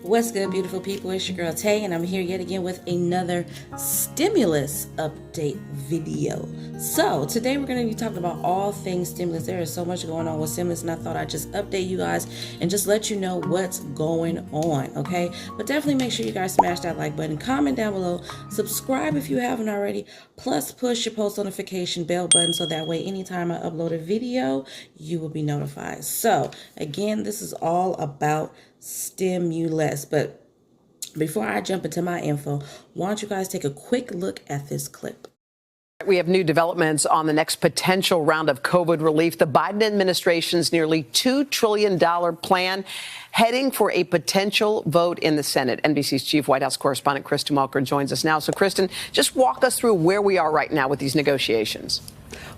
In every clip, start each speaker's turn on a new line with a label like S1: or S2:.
S1: What's good, beautiful people? It's your girl Tay, and I'm here yet again with another stimulus update video. So today we're going to be talking about all things stimulus. There is so much going on with stimulus, and I thought I'd just update you guys and just let you know what's going on, okay? But definitely make sure you guys smash that like button, comment down below, subscribe if you haven't already, plus push your post notification bell button so that way anytime I upload a video, you will be notified. So again, this is all about stimulus. But before I jump into my info, why don't you guys take a quick look at this clip?
S2: We have new developments on the next potential round of COVID relief. The Biden administration's nearly $2 trillion plan heading for a potential vote in the Senate. NBC's chief White House correspondent Kristen Welker joins us now. So, Kristen, just walk us through where we are right now with these negotiations.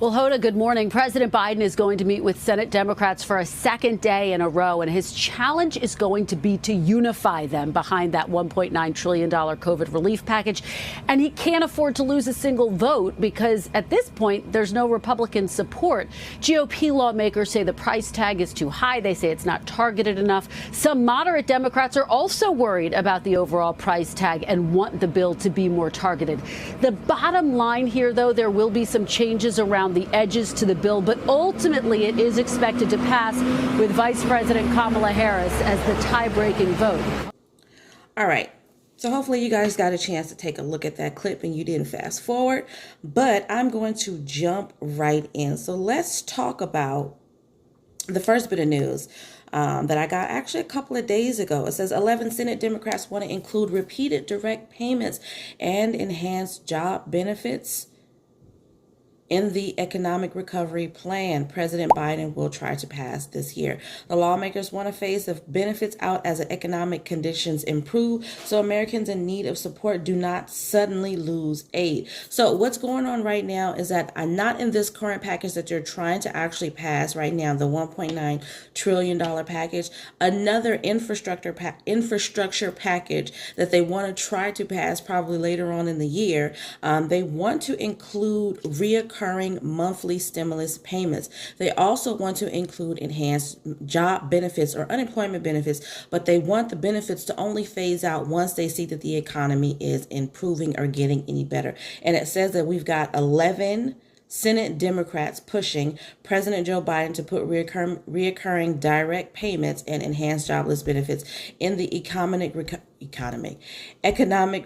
S3: Well, Hoda, good morning. President Biden is going to meet with Senate Democrats for a second day in a row, and his challenge is going to be to unify them behind that $1.9 trillion COVID relief package. And he can't afford to lose a single vote because at this point, there's no Republican support. GOP lawmakers say the price tag is too high. They say it's not targeted enough. Some moderate Democrats are also worried about the overall price tag and want the bill to be more targeted. The bottom line here, though, there will be some changes around the edges to the bill, but ultimately it is expected to pass with Vice President Kamala Harris as the tie-breaking vote.
S1: All right. So hopefully you guys got a chance to take a look at that clip and you didn't fast forward, but I'm going to jump right in. So let's talk about the first bit of news that I got actually a couple of days ago. It says 11 Senate Democrats want to include repeated direct payments and enhanced job benefits in the economic recovery plan President Biden will try to pass this year. The lawmakers want to phase the benefits out as the economic conditions improve so Americans in need of support do not suddenly lose aid. So what's going on right now is that not in this current package that they're trying to actually pass right now, the $1.9 trillion package, another infrastructure package that they want to try to pass probably later on in the year. They want to include recurring monthly stimulus payments. They also want to include enhanced job benefits or unemployment benefits, but they want the benefits to only phase out once they see that the economy is improving or getting any better. And it says that we've got 11 Senate Democrats pushing President Joe Biden to put reoccurring direct payments and enhanced jobless benefits in the economic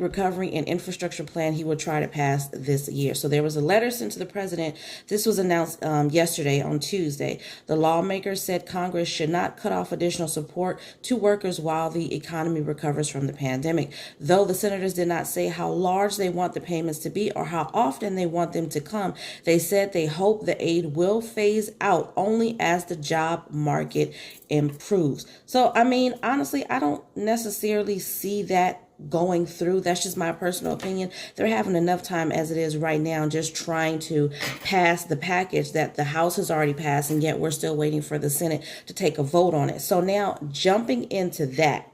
S1: recovery and infrastructure plan he will try to pass this year. So there was a letter sent to the president. This was announced yesterday on Tuesday. The lawmakers said Congress should not cut off additional support to workers while the economy recovers from the pandemic. Though the senators did not say how large they want the payments to be or how often they want them to come, they said they hope the aid will phase out only as the job market improves. So, I mean, honestly, I don't necessarily see that going through. That's just my personal opinion. They're having enough time as it is right now just trying to pass the package that the House has already passed, and yet we're still waiting for the Senate to take a vote on it. So now jumping into that,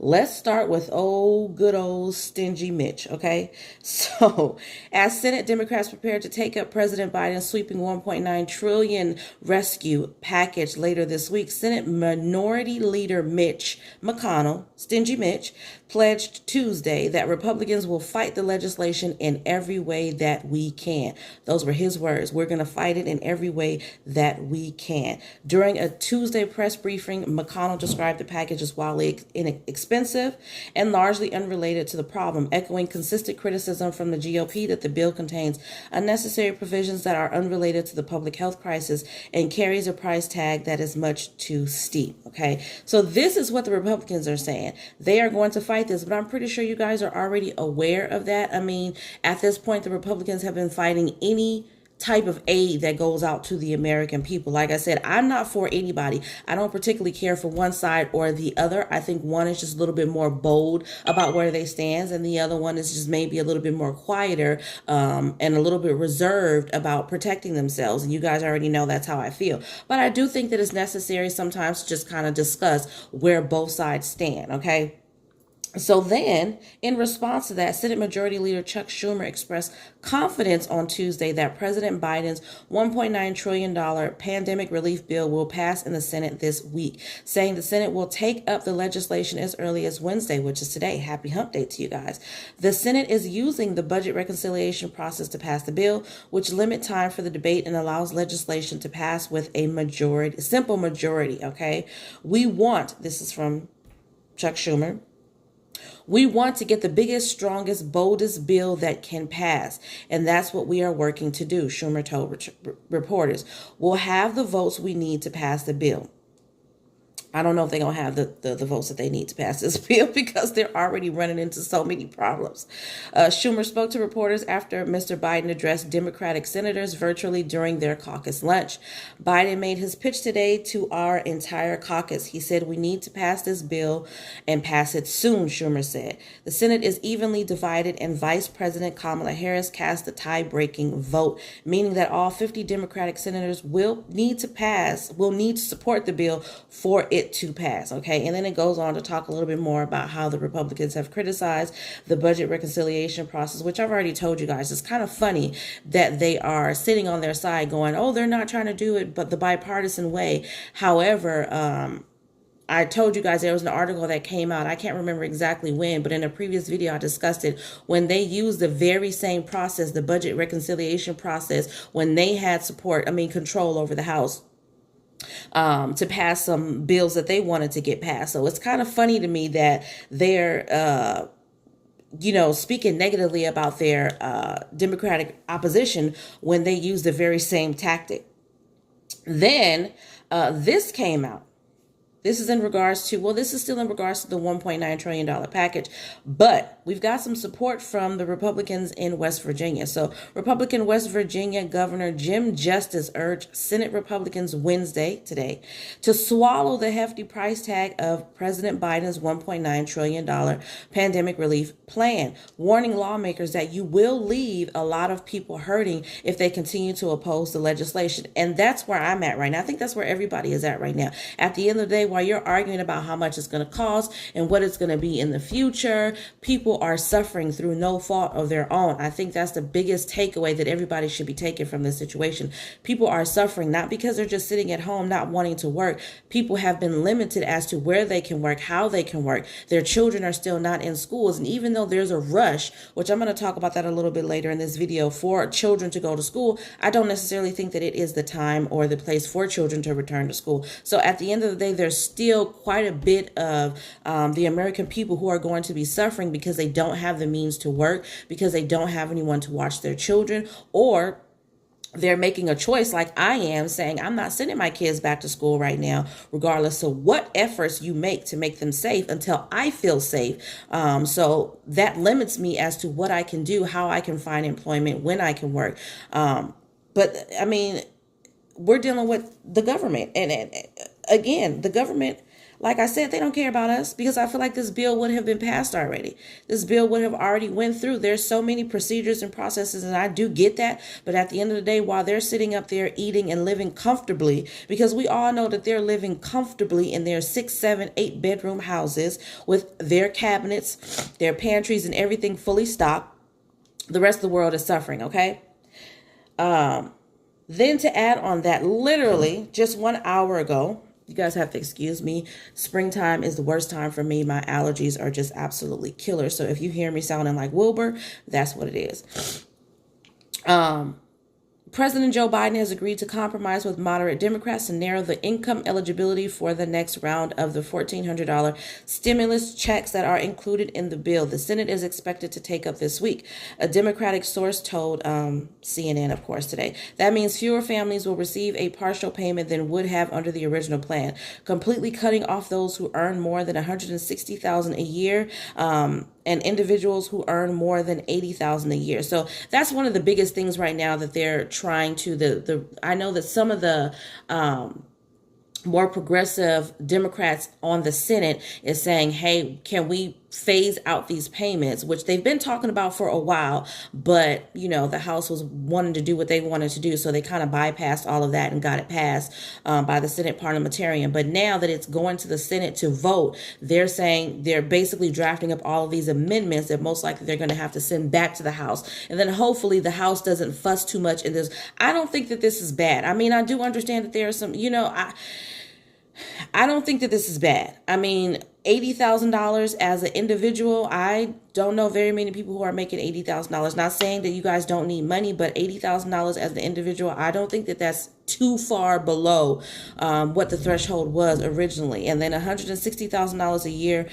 S1: let's start with good old stingy Mitch, okay? So, as Senate Democrats prepare to take up President Biden's sweeping $1.9 trillion rescue package later this week, Senate Minority Leader Mitch McConnell, stingy Mitch, pledged Tuesday that Republicans will fight the legislation in every way that we can. Those were his words. We're going to fight it in every way that we can. During a Tuesday press briefing, McConnell described the package as wildly inexpensive and largely unrelated to the problem, echoing consistent criticism from the GOP that the bill contains unnecessary provisions that are unrelated to the public health crisis and carries a price tag that is much too steep. Okay, so this is what the Republicans are saying. They are going to fight this, but I'm pretty sure you guys are already aware of that. I mean, at this point, the Republicans have been fighting any type of aid that goes out to the American people. Like I said, I'm not for anybody. I don't particularly care for one side or the other. I think one is just a little bit more bold about where they stand, and the other one is just maybe a little bit more quieter and a little bit reserved about protecting themselves. And you guys already know that's how I feel. But I do think that it's necessary sometimes to just kind of discuss where both sides stand, okay? So then, in response to that, Senate Majority Leader Chuck Schumer expressed confidence on Tuesday that President Biden's $1.9 trillion pandemic relief bill will pass in the Senate this week, saying the Senate will take up the legislation as early as Wednesday, which is today. Happy hump day to you guys. The Senate is using the budget reconciliation process to pass the bill, which limit time for the debate and allows legislation to pass with a majority, simple majority, okay? This is from Chuck Schumer, we want to get the biggest, strongest, boldest bill that can pass. And that's what we are working to do, Schumer told reporters. We'll have the votes we need to pass the bill. I don't know if they're going to have the votes that they need to pass this bill because they're already running into so many problems. Schumer spoke to reporters after Mr. Biden addressed Democratic senators virtually during their caucus lunch. Biden made his pitch today to our entire caucus. He said, we need to pass this bill and pass it soon, Schumer said. The Senate is evenly divided and Vice President Kamala Harris cast the tie-breaking vote, meaning that all 50 Democratic senators will need to support the bill for it to pass, okay? And then it goes on to talk a little bit more about how the Republicans have criticized the budget reconciliation process, which I've already told you guys. It's kind of funny that they are sitting on their side going, oh, they're not trying to do it, but the bipartisan way. However, I told you guys there was an article that came out. I can't remember exactly when, but in a previous video I discussed it. When they used the very same process, the budget reconciliation process, when they had control over the House, to pass some bills that they wanted to get passed. So it's kind of funny to me that they're, speaking negatively about their Democratic opposition when they use the very same tactic. Then this came out. This is still in regards to the $1.9 trillion package, but we've got some support from the Republicans in West Virginia. So Republican West Virginia Governor Jim Justice urged Senate Republicans today, to swallow the hefty price tag of President Biden's $1.9 trillion pandemic relief plan, warning lawmakers that you will leave a lot of people hurting if they continue to oppose the legislation. And that's where I'm at right now. I think that's where everybody is at right now. At the end of the day, while you're arguing about how much it's going to cost and what it's going to be in the future, people are suffering through no fault of their own. I think that's the biggest takeaway that everybody should be taking from this situation. People are suffering not because they're just sitting at home not wanting to work. People have been limited as to where they can work, how they can work. Their children are still not in schools. And even though there's a rush, which I'm going to talk about that a little bit later in this video, for children to go to school, I don't necessarily think that it is the time or the place for children to return to school. So at the end of the day, there's still quite a bit of the American people who are going to be suffering because they don't have the means to work, because they don't have anyone to watch their children, or they're making a choice like I am, saying, I'm not sending my kids back to school right now, regardless of what efforts you make to make them safe until I feel safe. So that limits me as to what I can do, how I can find employment, when I can work. But I mean, we're dealing with the government. And again, the government, like I said, they don't care about us, because I feel like this bill would have been passed already. This bill would have already went through. There's so many procedures and processes, and I do get that. But at the end of the day, while they're sitting up there eating and living comfortably, because we all know that they're living comfortably in their 6, 7, 8 bedroom houses with their cabinets, their pantries, and everything fully stocked, the rest of the world is suffering, okay? Then to add on that, literally just 1 hour ago, you guys have to excuse me, springtime is the worst time for me. My allergies are just absolutely killer. So if you hear me sounding like Wilbur, that's what it is. President Joe Biden has agreed to compromise with moderate Democrats to narrow the income eligibility for the next round of the $1,400 stimulus checks that are included in the bill. The Senate is expected to take up this week. A Democratic source told CNN, of course, today. That means fewer families will receive a partial payment than would have under the original plan, completely cutting off those who earn more than $160,000 a year, and individuals who earn more than $80,000 a year. So that's one of the biggest things right now that they're trying to, I know that some of the more progressive Democrats on the Senate is saying, hey, can we phase out these payments, which they've been talking about for a while, but the House was wanting to do what they wanted to do, so they kind of bypassed all of that and got it passed by the Senate parliamentarian. But now that it's going to the Senate to vote, they're saying they're basically drafting up all of these amendments that most likely they're going to have to send back to the House, and then hopefully the House doesn't fuss too much in this. I don't think that this is bad. I mean, I do understand that there are some, I don't think that this is bad. I mean, $80,000 as an individual, I don't know very many people who are making $80,000. Not saying that you guys don't need money, but $80,000 as an individual, I don't think that that's too far below what the threshold was originally. And then $160,000 a year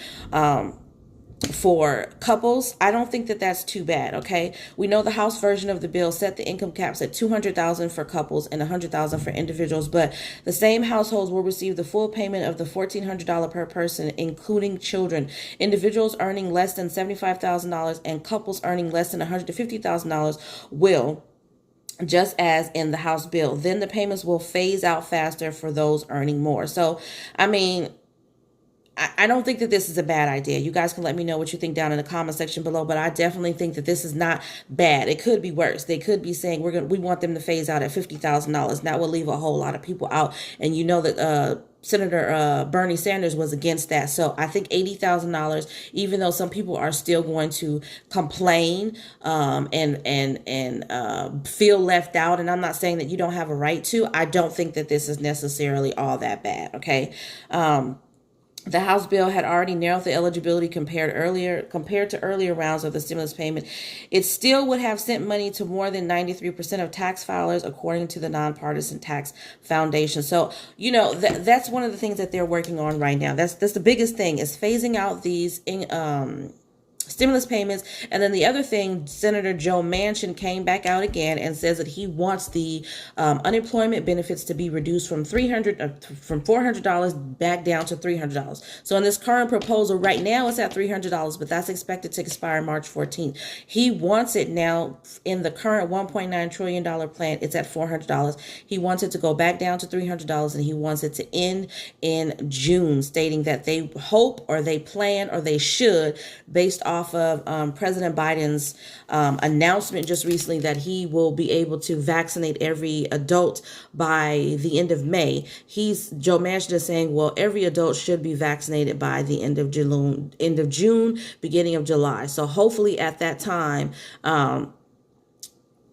S1: for couples, I don't think that that's too bad. Okay, we know the House version of the bill set the income caps at $200,000 for couples and $100,000 for individuals, but the same households will receive the full payment of the $1,400 per person, including children. Individuals earning less than $75,000 and couples earning less than $150,000 will, just as in the House bill. Then the payments will phase out faster for those earning more. So, I mean, I don't think that this is a bad idea. You guys can let me know what you think down in the comment section below, but I definitely think that this is not bad. It could be worse. They could be saying we want them to phase out at $50,000. That will leave a whole lot of people out. And you know that Senator Bernie Sanders was against that. So I think $80,000, even though some people are still going to complain and feel left out, and I'm not saying that you don't have a right to, I don't think that this is necessarily all that bad. Okay. The House bill had already narrowed the eligibility compared to earlier rounds of the stimulus payment. It still would have sent money to more than 93% of tax filers, according to the Nonpartisan Tax Foundation. So, that's one of the things that they're working on right now. That's the biggest thing, is phasing out these stimulus payments. And then the other thing, Senator Joe Manchin came back out again and says that he wants the unemployment benefits to be reduced from $400 back down to $300. So in this current proposal right now, it's at $300, but that's expected to expire March 14th. He wants it now in the current $1.9 trillion plan. It's at $400. He wants it to go back down to $300, and he wants it to end in June, stating that they hope, or they plan, or they should, based off of President Biden's announcement just recently that he will be able to vaccinate every adult by the end of May. Joe Manchin is saying, well, every adult should be vaccinated by the end of June, beginning of July. So hopefully at that time,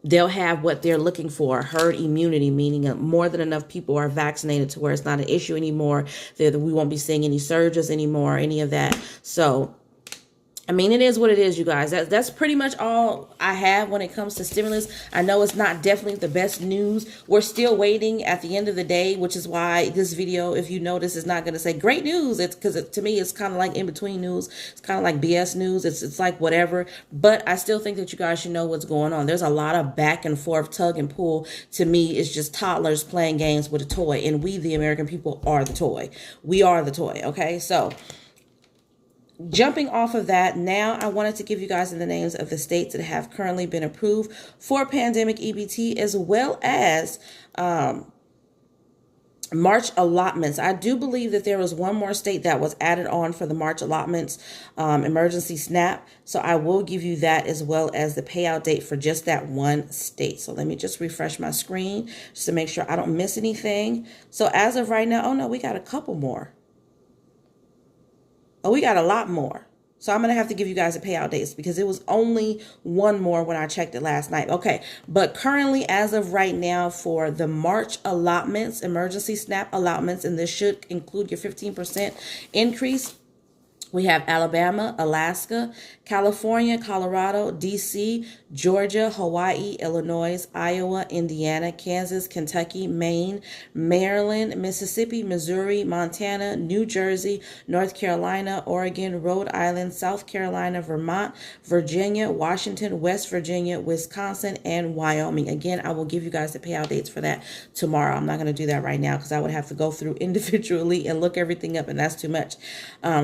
S1: they'll have what they're looking for, herd immunity, meaning more than enough people are vaccinated to where it's not an issue anymore, that we won't be seeing any surges anymore, any of that. So, I mean, it is what it is, you guys. That's pretty much all I have when it comes to stimulus. I know it's not definitely the best news. We're still waiting at the end of the day, which is why this video, if you notice, is not going to say great news. It's because to me, it's kind of like in between news. It's kind of like BS news. It's like whatever. But I still think that you guys should know what's going on. There's a lot of back and forth, tug and pull. To me, it's just toddlers playing games with a toy. And we, the American people, are the toy. We are the toy. Okay, so jumping off of that, now I wanted to give you guys the names of the states that have currently been approved for pandemic EBT, as well as March allotments. I do believe that there was one more state that was added on for the March allotments, emergency SNAP. So I will give you that, as well as the payout date for just that one state. So let me just refresh my screen just to make sure I don't miss anything. So as of right now, oh no, we got a couple more. Oh, we got a lot more. So I'm going to have to give you guys the payout dates, because it was only one more when I checked it last night. Okay. But currently, as of right now, for the March allotments, emergency SNAP allotments, and this should include your 15% increase, we have Alabama, Alaska, California, Colorado, D.C., Georgia, Hawaii, Illinois, Iowa, Indiana, Kansas, Kentucky, Maine, Maryland, Mississippi, Missouri, Montana, New Jersey, North Carolina, Oregon, Rhode Island, South Carolina, Vermont, Virginia, Washington, West Virginia, Wisconsin, and Wyoming. Again, I will give you guys the payout dates for that tomorrow. I'm not going to do that right now because I would have to go through individually and look everything up, and that's too much.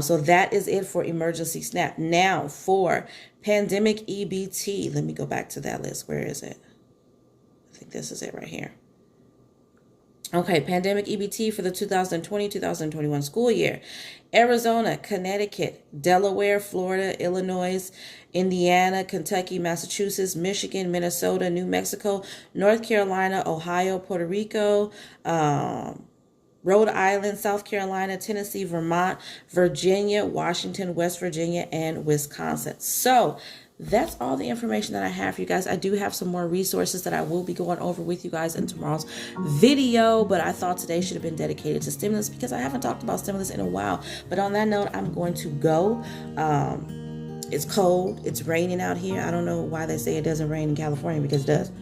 S1: So that is it for emergency SNAP. Now for pandemic EBT, let me go back to that list. Where is it? I think this is it right here. Okay, pandemic EBT for the 2020-2021 school year. Arizona, Connecticut, Delaware, Florida, Illinois, Indiana, Kentucky, Massachusetts, Michigan, Minnesota, New Mexico, North Carolina, Ohio, Puerto Rico, Rhode Island, South Carolina, Tennessee, Vermont, Virginia, Washington, West Virginia, and Wisconsin. So that's all the information that I have for you guys. I do have some more resources that I will be going over with you guys in tomorrow's video, but I thought today should have been dedicated to stimulus because I haven't talked about stimulus in a while. But on that note, I'm going to go. It's cold. It's raining out here. I don't know why they say it doesn't rain in California, because it does.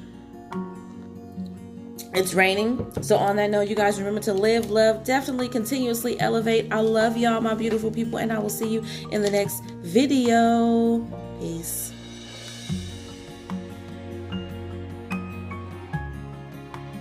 S1: It's raining. So on that note, you guys remember to live, love, definitely continuously elevate. I love y'all, my beautiful people, and I will see you in the next video.